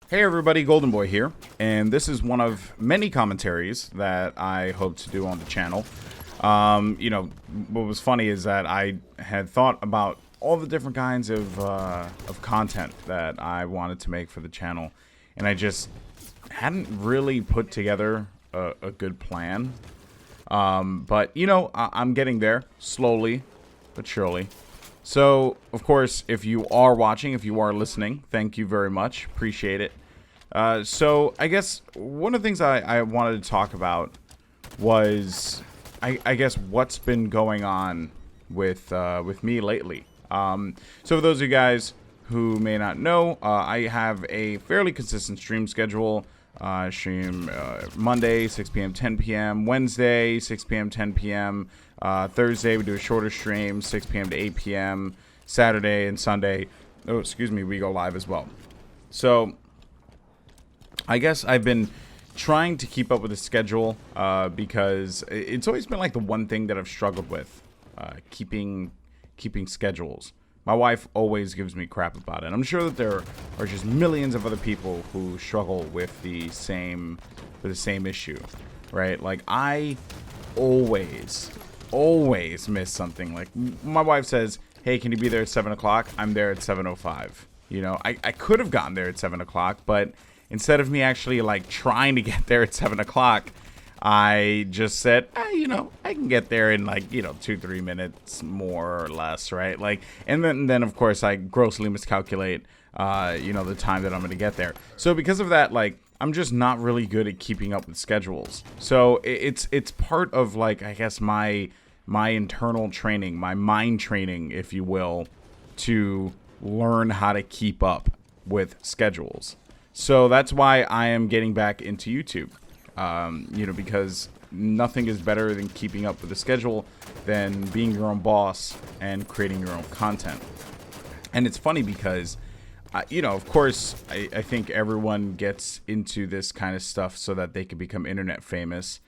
Hey everybody, Golden Boy here, and this is one of many commentaries that I hope to do on the channel. What was funny is that I had thought about all the different kinds of content that I wanted to make for the channel, and I just hadn't really put together a good plan. But I'm getting there, slowly but surely. So, of course, if you are watching, if you are listening, thank you very much. Appreciate it. So, I guess one of the things I wanted to talk about was, I guess, what's been going on with me lately. So, for those of you guys who may not know, I have a fairly consistent stream schedule. Stream Monday, 6 p.m., 10 p.m. Wednesday, 6 p.m., 10 p.m. Thursday, we do a shorter stream, 6 p.m. to 8 p.m. Saturday and Sunday, we go live as well. So, I guess I've been trying to keep up with the schedule because it's always been like the one thing that I've struggled with, keeping schedules. My wife always gives me crap about it. I'm sure that there are just millions of other people who struggle with the same issue, right? Like I always miss something. Like my wife says, "Hey, can you be there at 7 o'clock?" I'm there at 7:05. I could have gotten there at 7 o'clock, but instead of me actually like trying to get there at 7 o'clock, I just said, I can get there in like, 2-3 minutes more or less, right? Like, and then of course I grossly miscalculate, the time that I'm going to get there. So because of that, like, I'm just not really good at keeping up with schedules. So it's part of like, I guess my internal training, my mind training, if you will, to learn how to keep up with schedules. So that's why I am getting back into YouTube. Because nothing is better than keeping up with the schedule than being your own boss and creating your own content. And it's funny because, of course, I think everyone gets into this kind of stuff so that they can become internet famous.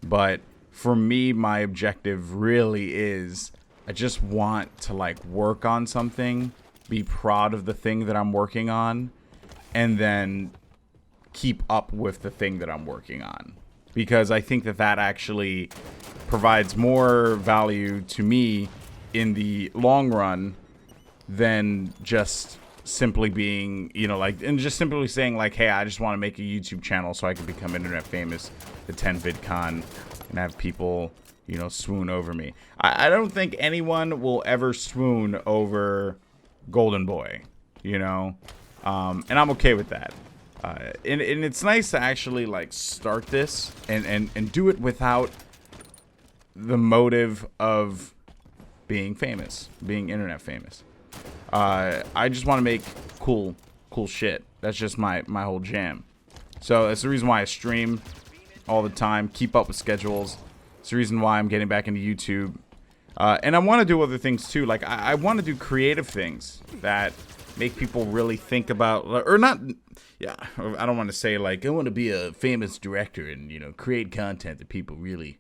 But for me, my objective really is I just want to like work on something, be proud of the thing that I'm working on, and then keep up with the thing that I'm working on, because I think that actually provides more value to me in the long run than just simply being, and just simply saying like, hey, I just want to make a YouTube channel so I can become internet famous at 10VidCon and have people, swoon over me. I don't think anyone will ever swoon over Golden Boy, and I'm okay with that. And it's nice to actually like start this and do it without the motive of being famous, being internet famous. I just want to make cool shit. That's just my whole jam. So that's the reason why I stream all the time, keep up with schedules. It's the reason why I'm getting back into YouTube. And I want to do other things too. Like I want to do creative things that make people really think about, or not. Yeah, I don't want to say like I want to be a famous director and create content that people really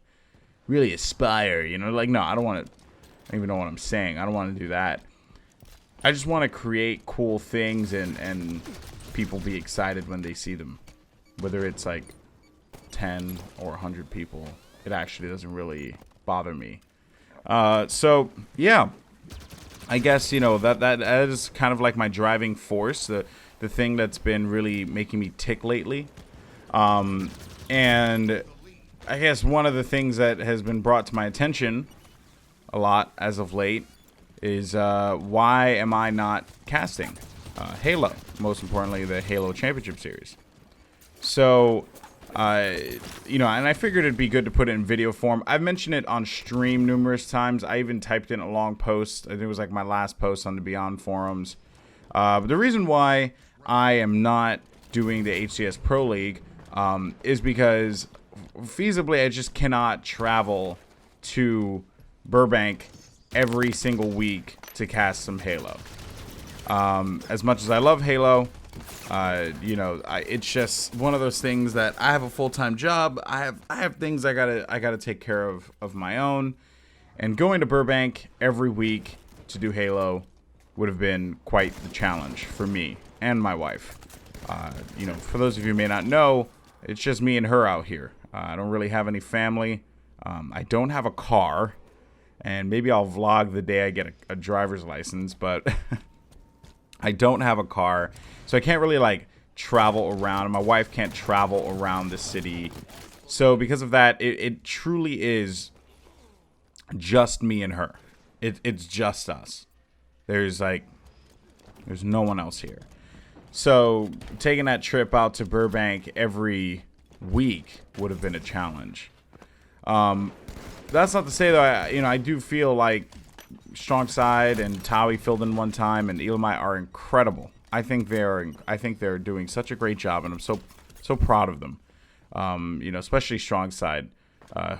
aspire. Like no, I don't want to. I don't even know what I'm saying. I don't want to do that. I just want to create cool things and people be excited when they see them, whether it's like 10 or 100 people. It actually doesn't really bother me. So yeah, I guess that is kind of like my driving force. The thing that's been really making me tick lately. And I guess one of the things that has been brought to my attention a lot as of late is why am I not casting Halo? Most importantly, the Halo Championship Series. So, and I figured it'd be good to put it in video form. I've mentioned it on stream numerous times. I even typed in a long post. I think it was like my last post on the Beyond forums. But the reason why I am not doing the HCS Pro League is because feasibly I just cannot travel to Burbank every single week to cast some Halo. As much as I love Halo, it's just one of those things that I have a full-time job. I have things I gotta take care of my own, and going to Burbank every week to do Halo would have been quite the challenge for me and my wife. You know, for those of you who may not know, it's just me and her out here. I don't really have any family. I don't have a car. And maybe I'll vlog the day I get a driver's license, but I don't have a car. So I can't really, like, travel around. And my wife can't travel around the city. So because of that, it truly is just me and her. It's just us. There's no one else here. So taking that trip out to Burbank every week would have been a challenge. That's not to say that I do feel like Strongside and Towie filled in one time and Elamite are incredible. I think they're doing such a great job, and I'm so proud of them. You know, especially Strongside,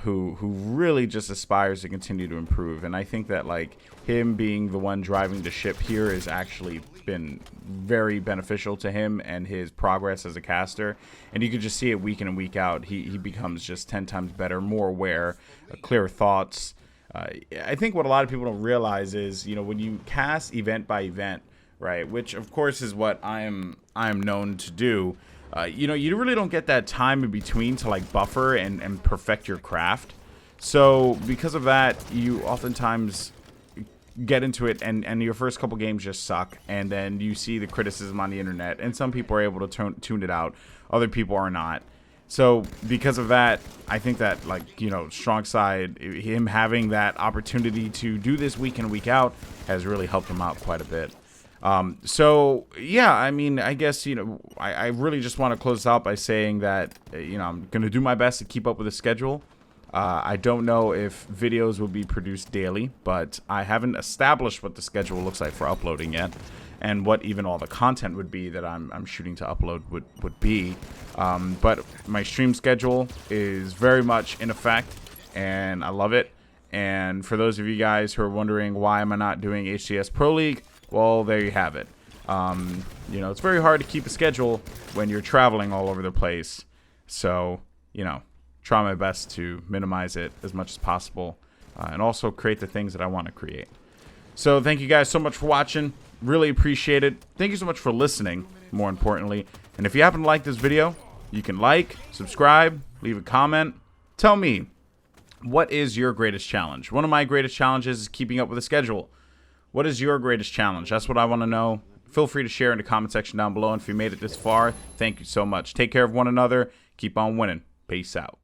who really just aspires to continue to improve. And I think that, like, him being the one driving the ship here has actually been very beneficial to him and his progress as a caster. And you can just see it week in and week out. He becomes just 10 times better, more aware, clearer thoughts. I think what a lot of people don't realize is, you know, when you cast event by event, right, which of course is what I am known to do, you know, you really don't get that time in between to, like, buffer and perfect your craft. So because of that, you oftentimes get into it and your first couple games just suck, and then you see the criticism on the internet, and some people are able to tune it out, other people are not. So because of that, I think that, like, you know, Strongside, him having that opportunity to do this week in, week out has really helped him out quite a bit. So yeah, I mean, I guess, you know, I really just want to close this out by saying that, you know, I'm going to do my best to keep up with the schedule. I don't know if videos will be produced daily, but I haven't established what the schedule looks like for uploading yet, and what even all the content would be that I'm shooting to upload would be. But my stream schedule is very much in effect, and I love it. And for those of you guys who are wondering why am I not doing HCS Pro League, well, there you have it. You know, it's very hard to keep a schedule when you're traveling all over the place. So, you know, try my best to minimize it as much as possible, and also create the things that I want to create. So thank you guys so much for watching. Really appreciate it. Thank you so much for listening, more importantly. And if you happen to like this video, you can like, subscribe, leave a comment. Tell me, what is your greatest challenge? One of my greatest challenges is keeping up with the schedule. What is your greatest challenge? That's what I want to know. Feel free to share in the comment section down below. And if you made it this far, thank you so much. Take care of one another. Keep on winning. Peace out.